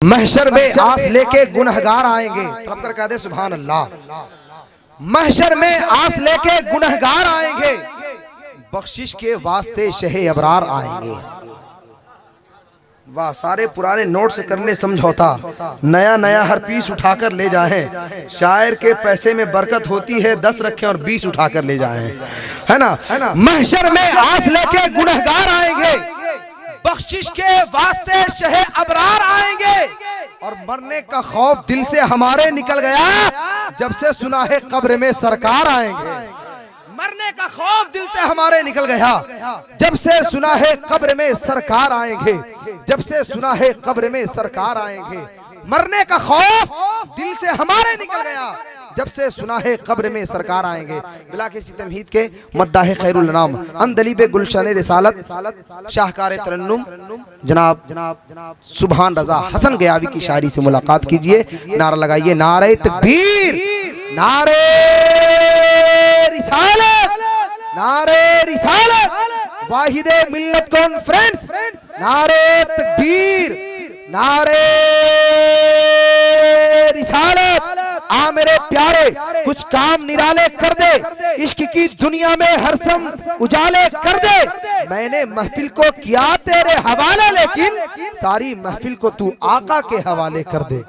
महशर में आस लेके गुनहगार आएंगे। तड़प कर कह दे सुभान अल्लाह। महशर में आस लेके गुनहगार आएंगे, बख्शिश के वास्ते शहे अबरार आएंगे। वाह, सारे पुराने नोट से कर ले समझौता, नया नया हर पीस उठाकर ले जाएं। शायर के पैसे में बरकत होती है, 10 रखें और 20 उठाकर ले जाएं, है ना। महशर में आस लेके गुनहगार आएंगे, बख्शिश के वास्ते शहे अबरार आएंगे। और मरने का खौफ दिल से हमारे निकल गया, जब से सुना है कब्र में सरकार आएंगे। मरने का खौफ दिल से हमारे निकल गया, जब से सुना है कब्र में सरकार आएंगे। जब से सुना है कब्र में सरकार आएंगे। मरने का खौफ दिल से हमारे निकल गया, जब से सुना है कब्र में सरकार आएंगे। बिला किसी तमहीद के मद्दाह खैरुल अनाम अंदलीब गुलशन रिसालत शाहकार तरन्नुम जनाब सुभान रजा हसन गयावी की शायरी से मुलाकात कीजिए। नारा लगाइए, नारे तकबीर, नारे रिसालत, नारे रिसालत, वाहिदे मिल्लत कॉन्फ्रेंस, नारे तकबीर, नारे रिसालत। आ मेरे प्यारे, कुछ काम निराले कर दे, इश्क की दुनिया में हर सम उजाले कर दे। मैंने महफिल को किया तेरे हवाले, लेकिन सारी महफिल को तू आका के हवाले कर दे।